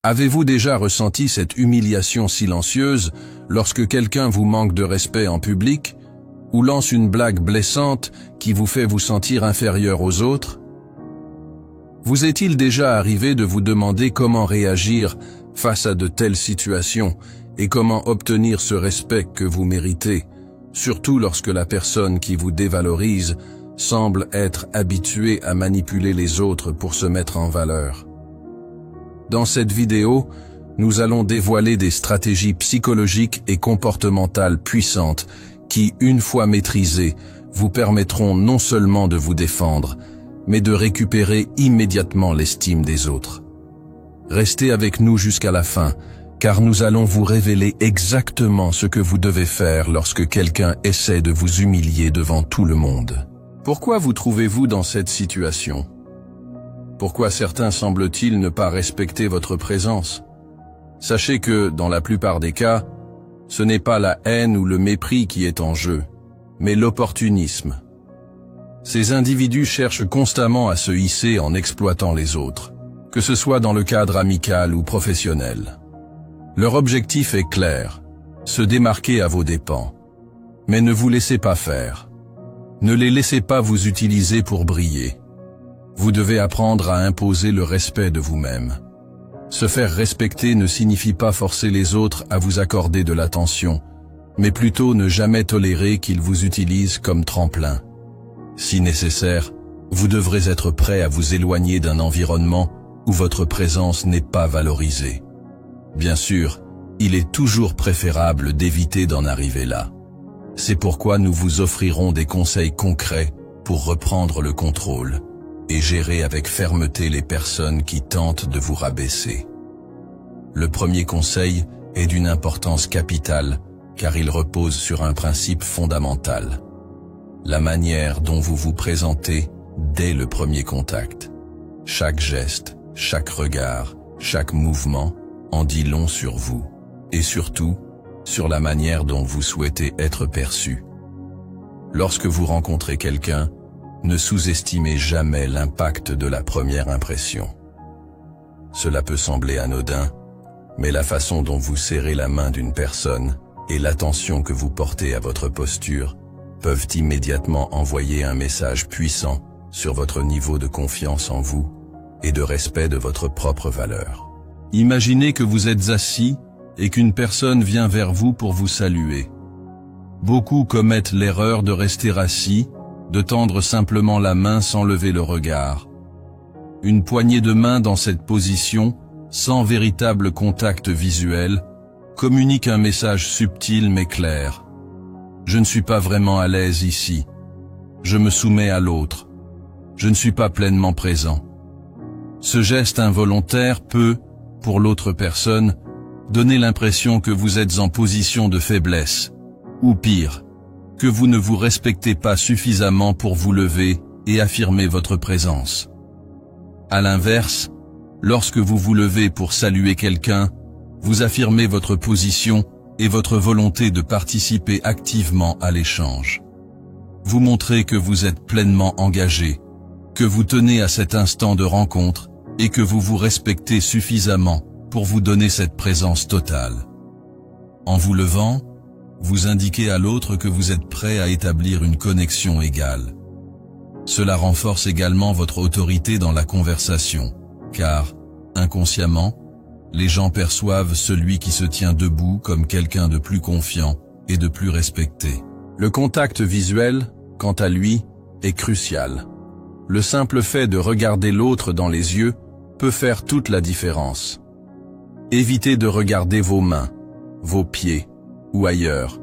Avez-vous déjà ressenti cette humiliation silencieuse lorsque quelqu'un vous manque de respect en public ou lance une blague blessante qui vous fait vous sentir inférieur aux autres? Vous est-il déjà arrivé de vous demander comment réagir face à de telles situations et comment obtenir ce respect que vous méritez, surtout lorsque la personne qui vous dévalorise semble être habituée à manipuler les autres pour se mettre en valeur? Dans cette vidéo, nous allons dévoiler des stratégies psychologiques et comportementales puissantes qui, une fois maîtrisées, vous permettront non seulement de vous défendre, mais de récupérer immédiatement l'estime des autres. Restez avec nous jusqu'à la fin, car nous allons vous révéler exactement ce que vous devez faire lorsque quelqu'un essaie de vous humilier devant tout le monde. Pourquoi vous trouvez-vous dans cette situation? Pourquoi certains semblent-ils ne pas respecter votre présence? Sachez que, dans la plupart des cas, ce n'est pas la haine ou le mépris qui est en jeu, mais l'opportunisme. Ces individus cherchent constamment à se hisser en exploitant les autres, que ce soit dans le cadre amical ou professionnel. Leur objectif est clair, se démarquer à vos dépens. Mais ne vous laissez pas faire. Ne les laissez pas vous utiliser pour briller. Vous devez apprendre à imposer le respect de vous-même. Se faire respecter ne signifie pas forcer les autres à vous accorder de l'attention, mais plutôt ne jamais tolérer qu'ils vous utilisent comme tremplin. Si nécessaire, vous devrez être prêt à vous éloigner d'un environnement où votre présence n'est pas valorisée. Bien sûr, il est toujours préférable d'éviter d'en arriver là. C'est pourquoi nous vous offrirons des conseils concrets pour reprendre le contrôle et gérer avec fermeté les personnes qui tentent de vous rabaisser. Le premier conseil est d'une importance capitale car il repose sur un principe fondamental. La manière dont vous vous présentez dès le premier contact. Chaque geste, chaque regard, chaque mouvement en dit long sur vous et surtout sur la manière dont vous souhaitez être perçu. Lorsque vous rencontrez quelqu'un, ne sous-estimez jamais l'impact de la première impression. Cela peut sembler anodin, mais la façon dont vous serrez la main d'une personne et l'attention que vous portez à votre posture peuvent immédiatement envoyer un message puissant sur votre niveau de confiance en vous et de respect de votre propre valeur. Imaginez que vous êtes assis et qu'une personne vient vers vous pour vous saluer. Beaucoup commettent l'erreur de rester assis, de tendre simplement la main sans lever le regard. Une poignée de main dans cette position, sans véritable contact visuel, communique un message subtil mais clair. Je ne suis pas vraiment à l'aise ici. Je me soumets à l'autre. Je ne suis pas pleinement présent. Ce geste involontaire peut, pour l'autre personne, donner l'impression que vous êtes en position de faiblesse, ou pire, que vous ne vous respectez pas suffisamment pour vous lever et affirmer votre présence. À l'inverse, lorsque vous vous levez pour saluer quelqu'un, vous affirmez votre position et votre volonté de participer activement à l'échange. Vous montrez que vous êtes pleinement engagé, que vous tenez à cet instant de rencontre et que vous vous respectez suffisamment pour vous donner cette présence totale. En vous levant, vous indiquez à l'autre que vous êtes prêt à établir une connexion égale. Cela renforce également votre autorité dans la conversation, car, inconsciemment, les gens perçoivent celui qui se tient debout comme quelqu'un de plus confiant et de plus respecté. Le contact visuel, quant à lui, est crucial. Le simple fait de regarder l'autre dans les yeux peut faire toute la différence. Évitez de regarder vos mains, vos pieds ou ailleurs,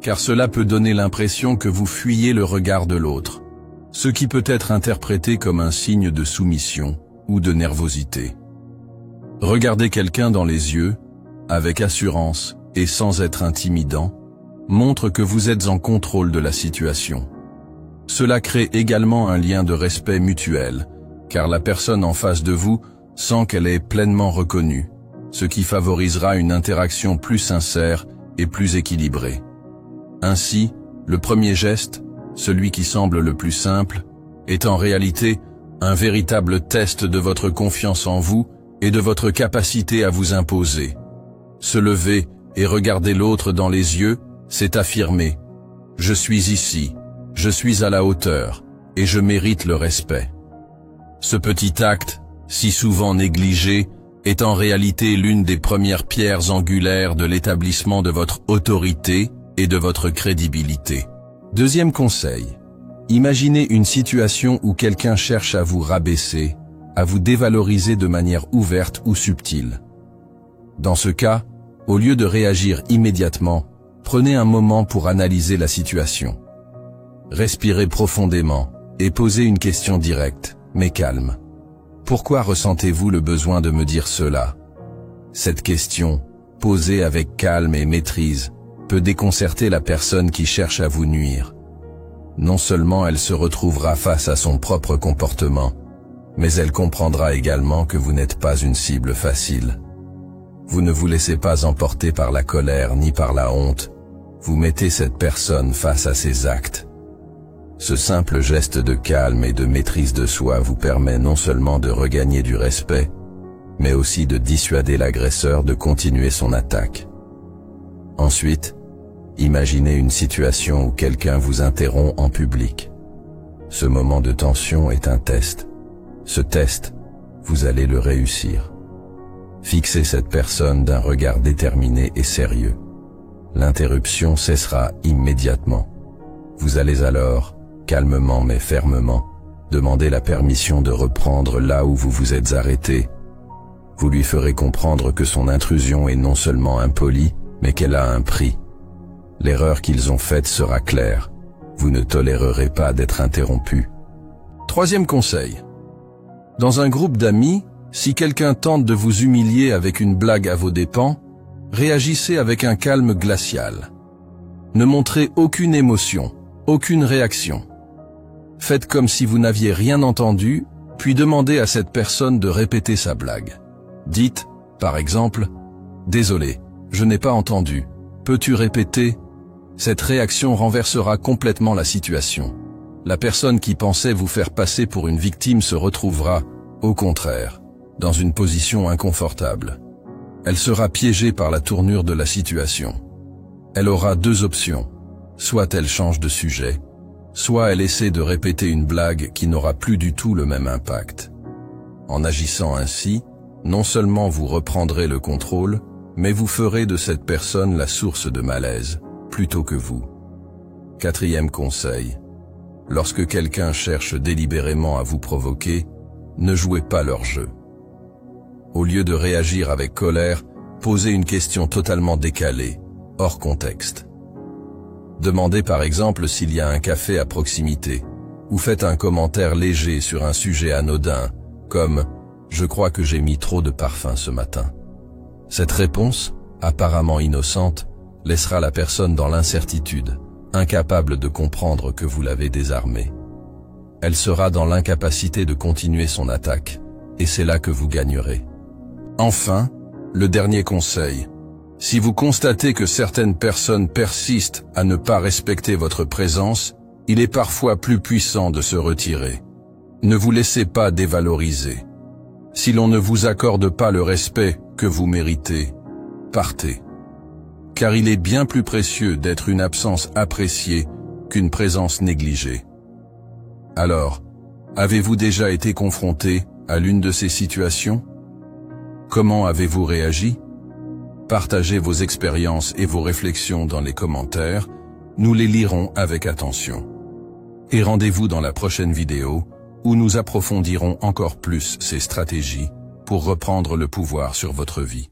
car cela peut donner l'impression que vous fuyez le regard de l'autre, ce qui peut être interprété comme un signe de soumission ou de nervosité. Regardez quelqu'un dans les yeux, avec assurance et sans être intimidant, montre que vous êtes en contrôle de la situation. Cela crée également un lien de respect mutuel, car la personne en face de vous sent qu'elle est pleinement reconnue, ce qui favorisera une interaction plus sincère et plus équilibrée. Ainsi, le premier geste, celui qui semble le plus simple, est en réalité un véritable test de votre confiance en vous et de votre capacité à vous imposer. Se lever et regarder l'autre dans les yeux, c'est affirmer « Je suis ici, je suis à la hauteur, et je mérite le respect ». Ce petit acte, si souvent négligé, est en réalité l'une des premières pierres angulaires de l'établissement de votre autorité et de votre crédibilité. Deuxième conseil, imaginez une situation où quelqu'un cherche à vous rabaisser, à vous dévaloriser de manière ouverte ou subtile. Dans ce cas, au lieu de réagir immédiatement, prenez un moment pour analyser la situation. Respirez profondément et posez une question directe, mais calme. Pourquoi ressentez-vous le besoin de me dire cela? Cette question, posée avec calme et maîtrise, peut déconcerter la personne qui cherche à vous nuire. Non seulement elle se retrouvera face à son propre comportement, mais elle comprendra également que vous n'êtes pas une cible facile. Vous ne vous laissez pas emporter par la colère ni par la honte, vous mettez cette personne face à ses actes. Ce simple geste de calme et de maîtrise de soi vous permet non seulement de regagner du respect, mais aussi de dissuader l'agresseur de continuer son attaque. Ensuite, imaginez une situation où quelqu'un vous interrompt en public. Ce moment de tension est un test. Ce test, vous allez le réussir. Fixez cette personne d'un regard déterminé et sérieux. L'interruption cessera immédiatement. Vous allez alors, calmement mais fermement, demander la permission de reprendre là où vous vous êtes arrêté. Vous lui ferez comprendre que son intrusion est non seulement impolie, mais qu'elle a un prix. L'erreur qu'ils ont faite sera claire. Vous ne tolérerez pas d'être interrompu. Troisième conseil. Dans un groupe d'amis, si quelqu'un tente de vous humilier avec une blague à vos dépens, réagissez avec un calme glacial. Ne montrez aucune émotion, aucune réaction. Faites comme si vous n'aviez rien entendu, puis demandez à cette personne de répéter sa blague. Dites, par exemple, « Désolé, je n'ai pas entendu. Peux-tu répéter ?» Cette réaction renversera complètement la situation. La personne qui pensait vous faire passer pour une victime se retrouvera, au contraire, dans une position inconfortable. Elle sera piégée par la tournure de la situation. Elle aura deux options. Soit elle change de sujet, soit elle essaie de répéter une blague qui n'aura plus du tout le même impact. En agissant ainsi, non seulement vous reprendrez le contrôle, mais vous ferez de cette personne la source de malaise, plutôt que vous. Quatrième conseil. Lorsque quelqu'un cherche délibérément à vous provoquer, ne jouez pas leur jeu. Au lieu de réagir avec colère, posez une question totalement décalée, hors contexte. Demandez par exemple s'il y a un café à proximité, ou faites un commentaire léger sur un sujet anodin, comme « Je crois que j'ai mis trop de parfum ce matin ». Cette réponse, apparemment innocente, laissera la personne dans l'incertitude, incapable de comprendre que vous l'avez désarmée. Elle sera dans l'incapacité de continuer son attaque, et c'est là que vous gagnerez. Enfin, le dernier conseil. Si vous constatez que certaines personnes persistent à ne pas respecter votre présence, il est parfois plus puissant de se retirer. Ne vous laissez pas dévaloriser. Si l'on ne vous accorde pas le respect que vous méritez, partez. Car il est bien plus précieux d'être une absence appréciée qu'une présence négligée. Alors, avez-vous déjà été confronté à l'une de ces situations? Comment avez-vous réagi? Partagez vos expériences et vos réflexions dans les commentaires, nous les lirons avec attention. Et rendez-vous dans la prochaine vidéo, où nous approfondirons encore plus ces stratégies pour reprendre le pouvoir sur votre vie.